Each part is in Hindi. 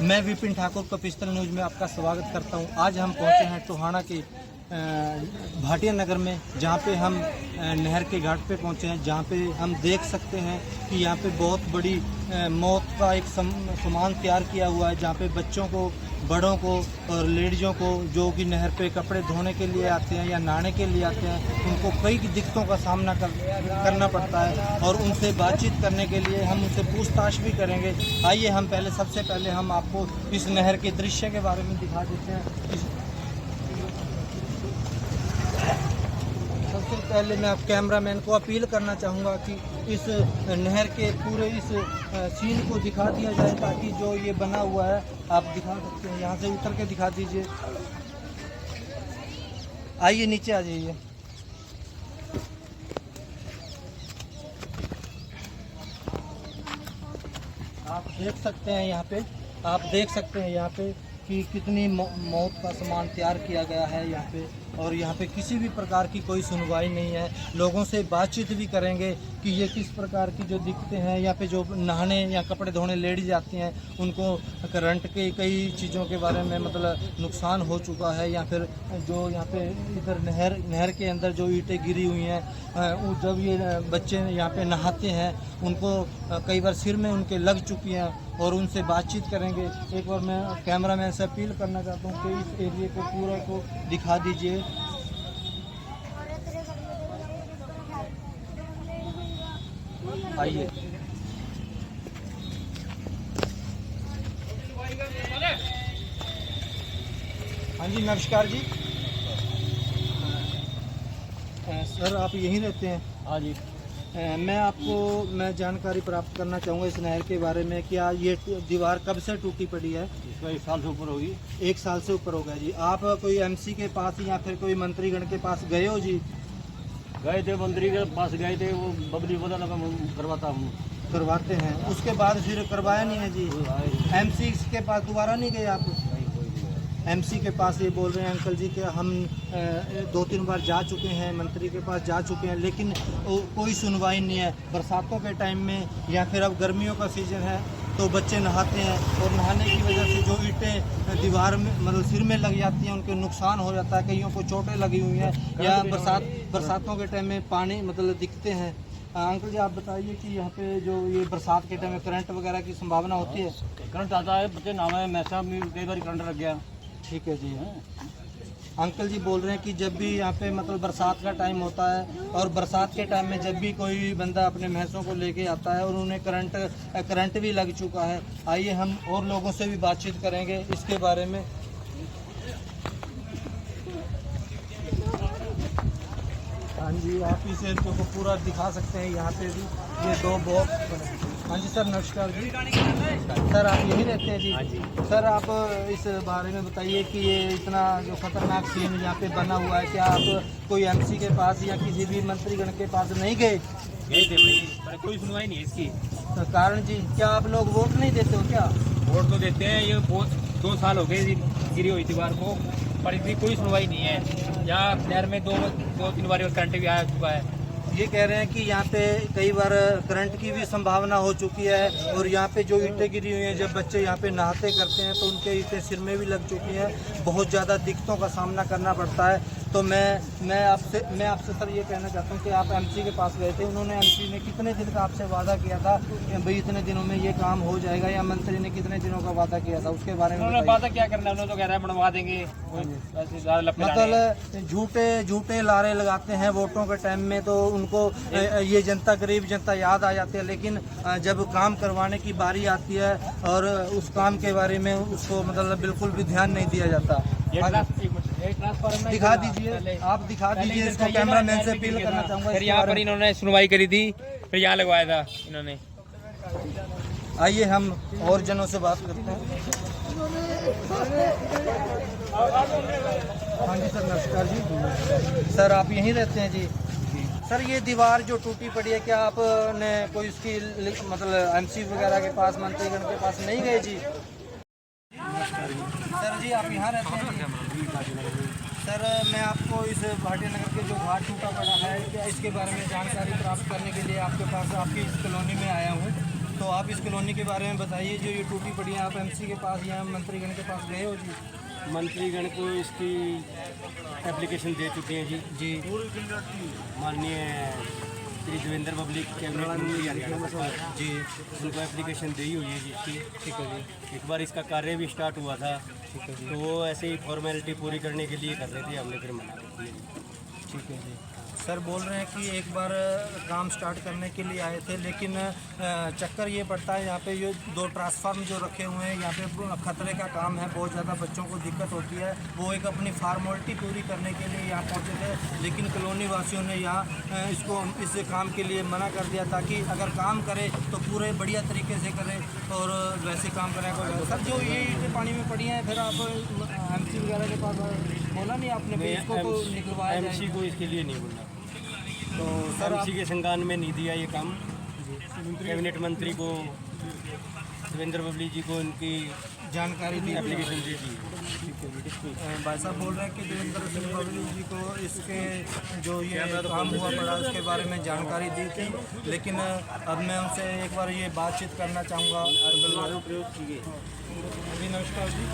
मैं विपिन ठाकुर कपिस्तल न्यूज़ में आपका स्वागत करता हूं। आज हम पहुंचे हैं टोहाना के भाटिया नगर में, जहां पे हम नहर के घाट पे पहुंचे हैं, जहां पे हम देख सकते हैं कि यहां पे बहुत बड़ी मौत का एक सामान तैयार किया हुआ है, जहां पे बच्चों को, बड़ों को और लेडीज़ों को जो कि नहर पे कपड़े धोने के लिए आते हैं या नहाने के लिए आते हैं, उनको कई दिक्कतों का सामना करना पड़ता है। और उनसे बातचीत करने के लिए हम उनसे पूछताछ भी करेंगे। आइए हम सबसे पहले हम आपको इस नहर के दृश्य के बारे में दिखा देते हैं। सबसे पहले मैं कैमरामैन को अपील करना चाहूँगा कि इस नहर के पूरे इस सीन को दिखा दिया जाए, ताकि जो ये बना हुआ है आप दिखा सकते हैं। यहाँ से उतर के दिखा दीजिए। आइए नीचे आ जाइए। आप देख सकते हैं यहाँ पे कि कितनी मौत का सामान तैयार किया गया है यहाँ पे, और यहाँ पे किसी भी प्रकार की कोई सुनवाई नहीं है। लोगों से बातचीत भी करेंगे कि ये किस प्रकार की जो दिक्कतें हैं। यहाँ पे जो नहाने या कपड़े धोने लेडीज आती हैं, उनको करंट के कई चीज़ों के बारे में मतलब नुकसान हो चुका है। या फिर जो यहाँ पे इधर नहर के अंदर जो ईंटें गिरी हुई हैं, जब ये बच्चे यहाँ पे नहाते हैं, उनको कई बार सिर में उनके लग चुकी हैं, और उनसे बातचीत करेंगे। एक बार मैं कैमरामैन से अपील करना चाहता हूँ कि इस एरिया को पूरा को दिखा दीजिए। आइए। हाँ जी, नमस्कार जी। सर आप यहीं रहते हैं? हाँ जी। मैं जानकारी प्राप्त करना चाहूँगा इस नहर के बारे में। क्या ये दीवार कब से टूटी पड़ी है? इसका 1 साल से ऊपर होगी। 1 साल से ऊपर हो गया जी। आप कोई एमसी के पास या फिर कोई मंत्रीगण के पास गए हो जी? गए थे, मंत्री के पास गए थे, वो बबली बोला लगा करवाते हैं, उसके बाद फिर करवाया नहीं है जी। एमसी के पास दोबारा नहीं गए आप? एमसी के पास ये बोल रहे हैं अंकल जी कि हम 2-3 बार जा चुके हैं, मंत्री के पास जा चुके हैं, लेकिन कोई सुनवाई नहीं है। बरसातों के टाइम में या फिर अब गर्मियों का सीज़न है तो बच्चे नहाते हैं, और नहाने की वजह से जो ईंटें दीवार में मतलब सिर में लग जाती हैं, उनके नुकसान हो जाता है। कईयों को चोटें लगी हुई हैं, या बरसातों के टाइम में पानी मतलब दिखते हैं। अंकल जी आप बताइए कि यहाँ पे जो ये बरसात के टाइम में करंट वगैरह की संभावना होती है? करंट आता है, बच्चे नहाए, मैसा में कई बार करंट लग गया। ठीक है जी। अंकल जी बोल रहे हैं कि जब भी यहाँ पे मतलब बरसात का टाइम होता है, और बरसात के टाइम में जब भी कोई बंदा अपने भैंसों को लेके आता है और उन्हें करंट भी लग चुका है। आइए हम और लोगों से भी बातचीत करेंगे इसके बारे में। हाँ जी, आप इस एरिया को पूरा दिखा सकते हैं। यहाँ पे भी ये 2 बॉक्स। हाँ जी सर, नमस्कार जी। सर आप यहीं रहते हैं जी? हाँ जी। सर आप इस बारे में बताइए कि ये इतना जो खतरनाक सीन यहाँ पे बना हुआ है, क्या आप कोई एमसी के पास या किसी भी मंत्रीगण के पास नहीं गए? गए थे भाई, पर कोई सुनवाई नहीं है इसकी। तो कारण जी, क्या आप लोग वोट नहीं देते हो क्या? वोट तो देते हैं, ये 2 साल हो गए गिरी हुई दीवार को, पर इसकी कोई सुनवाई नहीं है। यहाँ नहर में 2-3 बार करंट भी आ चुका है। ये कह रहे हैं कि यहाँ पे कई बार करंट की भी संभावना हो चुकी है, और यहाँ पे जो ईंटें गिरी हुई हैं, जब बच्चे यहाँ पे नहाते करते हैं तो उनके ईंटें सिर में भी लग चुकी हैं। बहुत ज़्यादा दिक्कतों का सामना करना पड़ता है। तो मैं आपसे सर ये कहना चाहता हूँ कि आप एमसी के पास गए थे, उन्होंने एमसी ने कितने दिन का आपसे वादा किया था कि भाई इतने दिनों में ये काम हो जाएगा, या मंत्री ने कितने दिनों का वादा किया था, उसके बारे में वादा क्या करना है? उन्होंने तो कह रहा है बनवा देंगे। मतलब झूठे लारे लगाते हैं वोटों के टाइम में, तो उनको ये जनता, गरीब जनता याद आ जाती है। लेकिन जब काम करवाने की बारी आती है और उस काम के बारे में उसको मतलब बिल्कुल भी ध्यान नहीं दिया जाता। दिखा दीजिए, आप दिखा दीजिए इसको। कैमरामैन से अपील करना चाहूँगा। फिर यहाँ पर इन्होंने सुनवाई करी थी, फिर यहाँ लगवाया था इन्होंने। आइए हम और जनों से बात करते हैं। हाँ जी सर, नमस्कार जी। सर आप यहीं रहते हैं जी? सर ये दीवार जो टूटी पड़ी है, क्या आपने कोई इसकी मतलब एमसी वगैरह के पास, मंत्रीगण के पास नहीं गए जी? सर जी आप यहाँ रहते हैं जी? सर मैं आपको इस भाटिया नगर के जो घाट टूटा पड़ा है, क्या इसके बारे में जानकारी प्राप्त करने के लिए आपके पास, आपकी इस कॉलोनी में आया हूँ। तो आप इस कॉलोनी के बारे में बताइए, जो ये टूटी पड़ी है। आप एमसी के पास या मंत्रीगण के पास गए हो जी? मंत्रीगण को इसकी एप्लीकेशन दे चुके हैं जी। जी माननीय श्री देवेंद्र पब्लिक कैबिनेट मंत्री हरियाणा जी उनको एप्लीकेशन दी हुई है जी इसकी। ठीक है जी। एक बार इसका कार्य भी स्टार्ट हुआ था, ठीक है जी। तो वो ऐसे ही फॉर्मेलिटी पूरी करने के लिए कर रहे थे, हमने फिर मना कर दिया जी। ठीक है जी। सर बोल रहे हैं कि एक बार काम स्टार्ट करने के लिए आए थे, लेकिन चक्कर ये पड़ता है यहाँ पे ये 2 ट्रांसफार्म जो रखे हुए हैं यहाँ पे खतरे का काम है, बहुत ज़्यादा बच्चों को दिक्कत होती है। वो एक अपनी फार्मोलिटी पूरी करने के लिए यहाँ पहुँचे थे, लेकिन कॉलोनी वासियों ने यहाँ इसको इस काम के लिए मना कर दिया, ताकि अगर काम करे तो पूरे बढ़िया तरीके से करे और वैसे काम करें। सर जो ये ईंटें पानी में पड़ी हैं, फिर आप एमसी वगैरह के पास बोला नहीं आपने भी इसको निकलवाया जाए? एमसी को इसके लिए नहीं बोला, तो सर एमसी के संज्ञान में नहीं दिया ये काम। कैबिनेट मंत्री को देवेंद्र पब्लिक जी को इनकी जानकारी दी, एप्लीकेशन दे दी। ठीक है जी। भाई साहब बोल रहे हैं कि देवेंद्र सिंह पब्लिक जी को इसके जो ये काम हुआ पड़ा उसके बारे में जानकारी दी थी, लेकिन अब मैं उनसे एक बार ये बातचीत करना चाहूँगा। जी नमस्कार जी।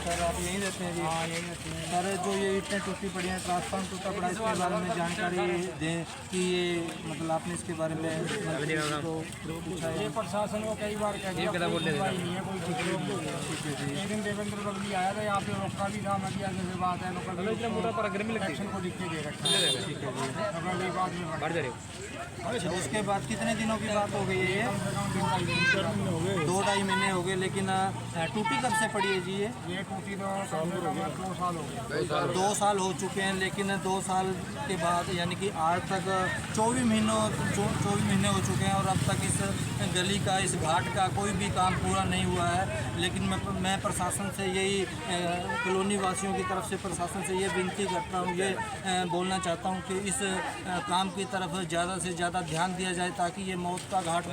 सर आप यहीं रहते हैं जी? हाँ यहीं रहते हैं। सर जो ये ईंटें टूटी पड़ी हैं, ट्रांसफार्म टूटा पड़ा, इसके बारे में जानकारी दें कि ये मतलब आपने इसके बारे में तो पूछा है? ये प्रशासन को कई बार कह दिया, कोई सुनवाई नहीं है, कोई कुछ नहीं। एक दिन देवेंद्र पब्लिक आया था, यहाँ पे रोका भी था, मैं जैसे बात है लोकल इलेक्शन को लिख के दे रखा है। ठीक है जी। बाद में बढ़ जा रहे हो। अच्छा, उसके बाद कितने दिनों की बात हो गई है ये? 2-2.5 महीने हो गए, लेकिन टूटी कब से पड़ी है जी ये? टूटी तो 2 साल हो गए। 2 साल हो चुके हैं, लेकिन 2 साल के बाद यानी कि आज तक 24 महीने हो चुके हैं और अब तक इस गली का, इस घाट का कोई भी काम पूरा नहीं हुआ है। लेकिन मैं प्रशासन से यही कॉलोनी वासियों की तरफ से प्रशासन से ये विनती करता हूँ, ये बोलना चाहता हूँ कि इस काम की तरफ ज़्यादा से ज़्यादा ध्यान दिया जाए, ताकि ये मौत का घाट,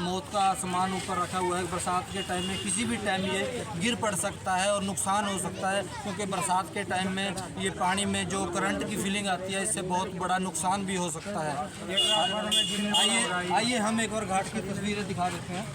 मौत का सामान ऊपर रखा हुआ है। बरसात के टाइम में किसी भी टाइम ये गिर पड़ सकता है और नुकसान हो सकता है, क्योंकि बरसात के टाइम में ये पानी में जो करंट की फीलिंग आती है, इससे बहुत बड़ा नुकसान भी हो सकता है। आइए हम एक और घाट की तस्वीरें दिखा देते हैं।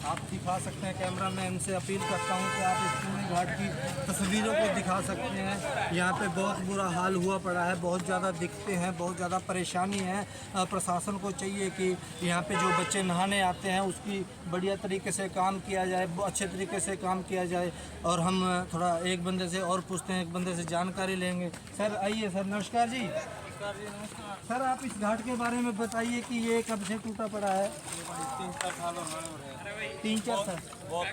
आप दिखा सकते हैं, कैमरा मैन से अपील करता हूं कि आप इस पूरे घाट की तस्वीरों को दिखा सकते हैं। यहाँ पे बहुत बुरा हाल हुआ पड़ा है, बहुत ज़्यादा दिक्कतें हैं, बहुत ज़्यादा परेशानी है। प्रशासन को चाहिए कि यहाँ पे जो बच्चे नहाने आते हैं उसकी बढ़िया तरीके से काम किया जाए, अच्छे तरीके से काम किया जाए। और हम थोड़ा एक बंदे से और पूछते हैं, एक बंदे से जानकारी लेंगे। सर आइए। सर नमस्कार जी। सर आप इस घाट के बारे में बताइए कि ये कब से टूटा पड़ा है? 3-4 साल हो रहे हैं। 3-4 साल। बहुत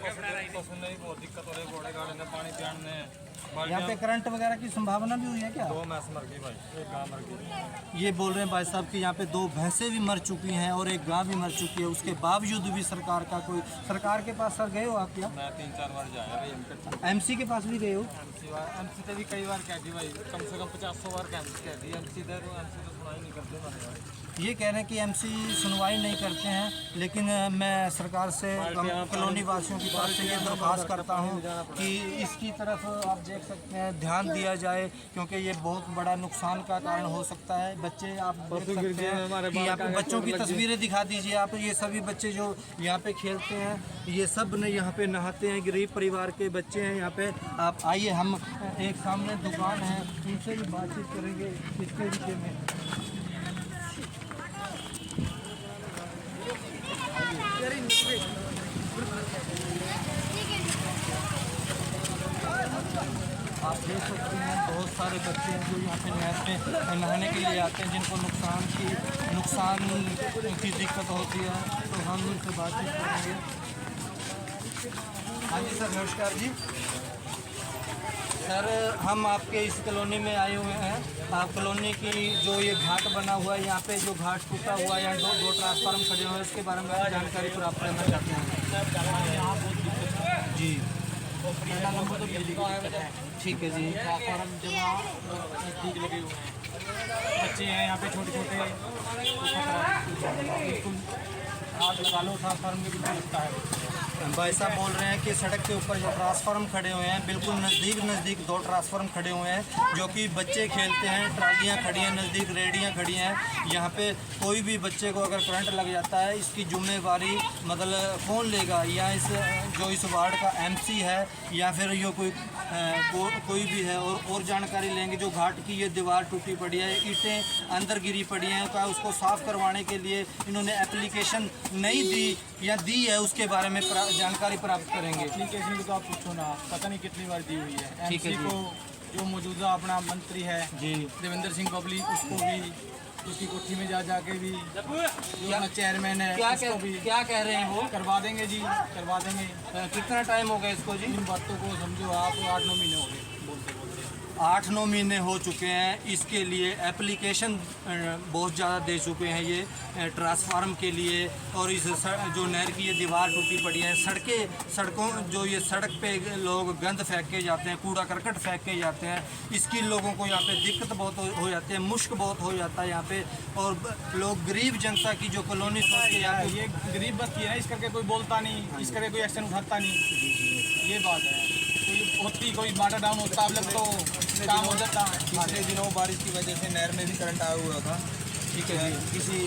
दिक्कत हो रही है, घोड़े गाड़े में पानी पियाने। यहाँ पे करंट वगैरह की संभावना भी हुई है क्या? 2 भैंस मर गई भाई, एक गाय मर गई। ये बोल रहे हैं भाई साहब कि यहाँ पे 2 भैंसें भी मर चुकी हैं और एक गाय भी मर चुकी है। उसके बावजूद भी सरकार के पास सर गए हो आप क्या? मैं 3-4 बार जाया। एमसी के पास भी गए हो? एमसी से भी कई बार कह दी भाई, कम से कम 50-100 बार कह दी। एमसी तो सुनाई नहीं करते भाई। ये कह रहे हैं कि एमसी सुनवाई नहीं करते हैं, लेकिन मैं सरकार से, कॉलोनी वासियों की तरफ से ये दरख्वास्त करता हूँ कि इसकी तरफ आप देख सकते हैं ध्यान दिया जाए, क्योंकि ये बहुत बड़ा नुकसान का कारण हो सकता है। बच्चे आप देख सकते हैं कि यहाँ पे बच्चों की तस्वीरें दिखा दीजिए आप। ये सभी बच्चे जो यहाँ पे खेलते हैं, ये सब ने यहाँ पे नहाते हैं, गरीब परिवार के बच्चे हैं यहाँ पे। आप आइए, हम एक सामने दुकान है, उनसे भी बातचीत करेंगे इसके विषय में। आप देख सकते हैं बहुत सारे बच्चे हैं जो यहाँ पे नहर में नहाने के लिए आते हैं, जिनको नुकसान की दिक्कत होती है। तो हम उनसे बातचीत करेंगे। हाँ जी सर नमस्कार जी। सर हम आपके इस कॉलोनी में आए हुए हैं। आप कॉलोनी की जो ये घाट बना हुआ है, यहाँ पे जो घाट टूटा हुआ है, यहाँ 2 ट्रांसफार्म खड़े हुए हैं, इसके बारे में जानकारी प्राप्त करना चाहते हैं। यहाँ बहुत दिक्कत है जी पहला नंबर तो बिजली का है। ठीक है जी। ट्रांसफार्म जमा नज़दीक लगे हुए हैं, बच्चे हैं यहाँ पे छोटे छोटे, बिल्कुल हाथ लगा लो ट्रांसफार्म में बिल्कुल लगता है। भाई साहब बोल रहे हैं कि सड़क के ऊपर जो ट्रांसफार्म खड़े हुए हैं, बिल्कुल नज़दीक 2 ट्रांसफार्म खड़े हुए हैं जो कि बच्चे खेलते हैं। ट्रालियाँ खड़ी हैं नज़दीक, रेडियाँ खड़ी हैं। यहाँ पे कोई भी बच्चे को अगर करंट लग जाता है, इसकी जिम्मेवारी मतलब कौन लेगा? या इस वार्ड का एमसी है या फिर ये कोई भी है? और जानकारी लेंगे। जो घाट की ये दीवार टूटी पड़ी है, ईंटें अंदर गिरी पड़ी हैं, क्या उसको साफ़ करवाने के लिए इन्होंने एप्लीकेशन नहीं दी या दी है, उसके बारे में जानकारी प्राप्त करेंगे। एप्लीकेशन की तो आप पूछो ना, पता नहीं कितनी बार दी हुई है। ठीक है एमसी जी। को जो मौजूदा अपना मंत्री है जी देवेंद्र सिंह बबली, उसको भी उसकी कोठी में जाके भी जो अपना चेयरमैन है उसको भी क्या कह रहे हैं वो? करवा देंगे जी, करवा देंगे। कितना टाइम हो गया इसको जी? इन बातों को समझो आप 8-9 महीने हो गए बोलते 8-9 महीने हो चुके हैं। इसके लिए एप्लीकेशन बहुत ज़्यादा दे चुके हैं ये ट्रांसफार्म के लिए। और इस जो नहर की ये दीवार टूटी पड़ी है, सड़कों जो ये सड़क पे लोग गंद फेंक के जाते हैं, कूड़ा करकट फेंक के जाते हैं, इसकी लोगों को यहाँ पे दिक्कत बहुत हो जाती है, मुश्क बहुत हो जाता है यहाँ पे। और लोग गरीब जनता की जो कॉलोनी सोच के यहाँ पे ये गरीब बस्ती है ना, इस करके कोई बोलता नहीं, इस करके कोई एक्शन उठाता नहीं। ये बात है। कोई वाटर डाउन होता है तो काम हो जाता। पिछले दिनों बारिश की वजह से नहर में भी करंट आया हुआ था। ठीक है, किसी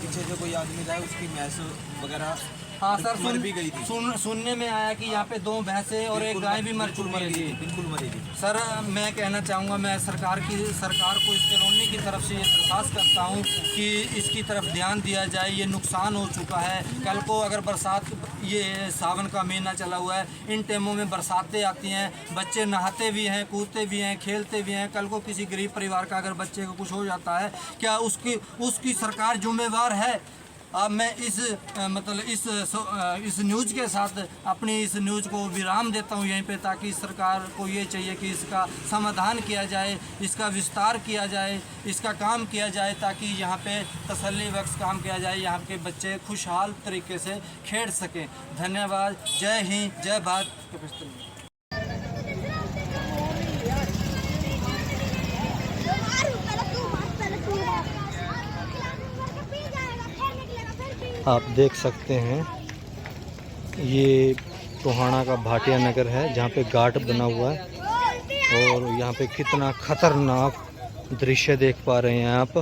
पीछे जो कोई आदमी था उसकी भैंस वगैरह हाँ सर, मर भी गई थी। सुनने में आया कि यहाँ पे 2 भैंसें और एक गाय भी मर चुकी है। बिल्कुल मरी थी। सर मैं कहना चाहूँगा, मैं सरकार को इस कॉलोनी की तरफ से ये दरख्वास्त करता हूँ कि इसकी तरफ ध्यान दिया जाए। ये नुकसान हो चुका है। कल को अगर बरसात, ये सावन का महीना चला हुआ है, इन टाइमों में बरसातें आती हैं, बच्चे नहाते भी हैं, कूदते भी हैं, खेलते भी हैं। कल को किसी गरीब परिवार का अगर बच्चे को कुछ हो जाता है, क्या उसकी सरकार जिम्मेवार है? अब मैं इस न्यूज़ के साथ अपनी इस न्यूज़ को विराम देता हूँ यहीं पे, ताकि सरकार को ये चाहिए कि इसका समाधान किया जाए, इसका विस्तार किया जाए, इसका काम किया जाए, ताकि यहाँ पे तसल्ली बख्श काम किया जाए, यहाँ के बच्चे खुशहाल तरीके से खेल सकें। धन्यवाद। जय हिंद, जय भारत। आप देख सकते हैं ये टोहाना का भाटिया नगर है, जहाँ पे घाट बना हुआ है। और यहाँ पे कितना खतरनाक दृश्य देख पा रहे हैं आप।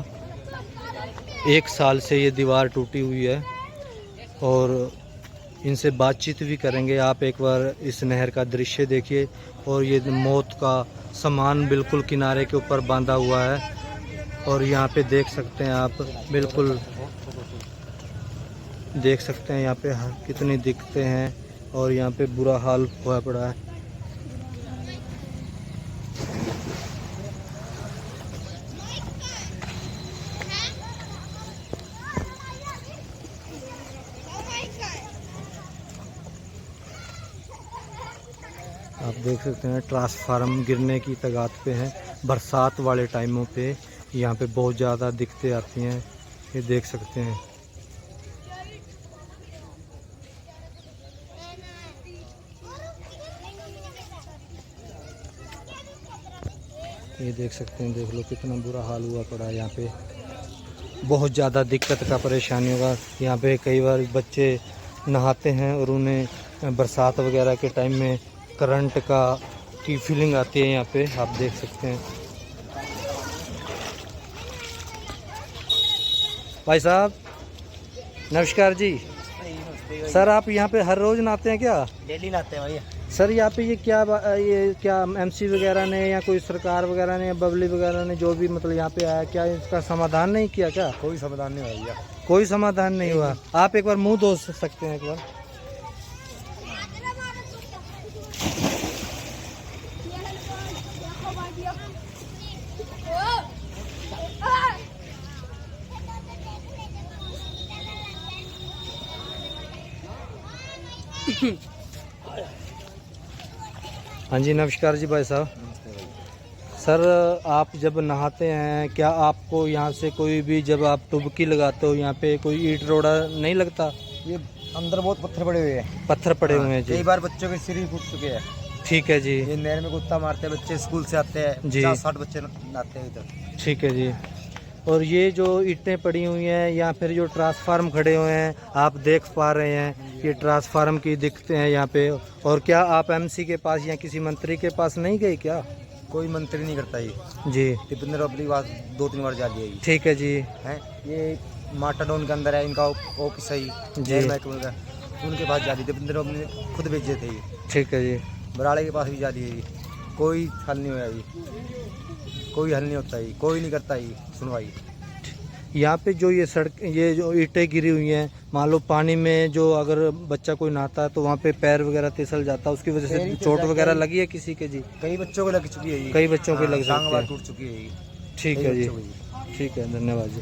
1 साल से ये दीवार टूटी हुई है और इनसे बातचीत भी करेंगे। आप एक बार इस नहर का दृश्य देखिए। और ये मौत का सामान बिल्कुल किनारे के ऊपर बांधा हुआ है। और यहाँ पे देख सकते हैं आप, बिल्कुल देख सकते हैं यहाँ पे कितनी दिक्कतें हैं और यहाँ पे बुरा हाल हुआ पड़ा है। आप देख सकते हैं ट्रांसफार्म गिरने की तगात पे है। बरसात वाले टाइमों पे यहाँ पे बहुत ज़्यादा दिक्कतें आती हैं, ये देख सकते हैं। ये देख सकते हैं, देख लो कितना बुरा हाल हुआ पड़ा है यहाँ पे। बहुत ज़्यादा दिक्कत का परेशानी होगा यहाँ पे। कई बार बच्चे नहाते हैं और उन्हें बरसात वगैरह के टाइम में करंट की फीलिंग आती है यहाँ पे, आप देख सकते हैं। भाई साहब नमस्कार जी। सर आप यहाँ पे हर रोज़ नहाते हैं क्या? डेली नहाते हैं भैया। सर यहाँ पे ये क्या एमसी वगैरह ने या कोई सरकार वगैरह ने या बबली वगैरह ने जो भी मतलब यहाँ पे आया, क्या इसका समाधान नहीं किया क्या? कोई समाधान नहीं हुआ भैया। कोई समाधान नहीं हुआ। आप एक बार मुंह धो सकते हैं एक बार। हाँ जी नमस्कार जी भाई साहब। सर आप जब नहाते हैं, क्या आपको यहाँ से कोई भी, जब आप डुबकी लगाते हो यहाँ पे कोई ईंट रोड़ा नहीं लगता? ये अंदर बहुत पत्थर पड़े हुए हैं। पत्थर पड़े हुए हैं जी। कई बार बच्चों के सिर ही फूट चुके हैं। ठीक है जी। ये नहर में कुत्ता मारते हैं बच्चे, स्कूल से आते हैं जी। 50-60 बच्चे नहाते हैं इधर। ठीक है जी। और ये जो ईंटें पड़ी हुई हैं या फिर जो ट्रांसफार्म खड़े हुए हैं आप देख पा रहे हैं, ये ट्रांसफार्म की दिक्कतें हैं यहाँ पे। और क्या आप एमसी के पास या किसी मंत्री के पास नहीं गए क्या? कोई मंत्री नहीं करता ये जी दीपेंद्र अपनी बात 2-3 बार जा लिया ये ठीक है जी। है। ये माटाडोन के अंदर है इनका ऑफिस है जी। जेल महकमे का, उनके पास जा रही दीपेंद्र अपने खुद भेजे थे ये। ठीक है जी। बराड़े के पास भी जा रही है ये, कोई हल नहीं हुआ ये, कोई हल नहीं होता ये, कोई नहीं करता ये सुनवाई। यहाँ पे जो ये सड़क, ये जो ईंटें गिरी हुई हैं, मान लो पानी में जो अगर बच्चा कोई नहाता है तो वहाँ पे पैर वगैरह तिसल जाता है, उसकी वजह पैर से ही चोट तिल वगैरह जाता है। लगी है किसी के? जी कई बच्चों को लग चुकी है ये, कई बच्चों के हाँ, लग टांग सकते बार हैं। टूट चुकी है ये। ठीक कई है जी, बच्चों को ये। ठीक है, धन्यवाद जी।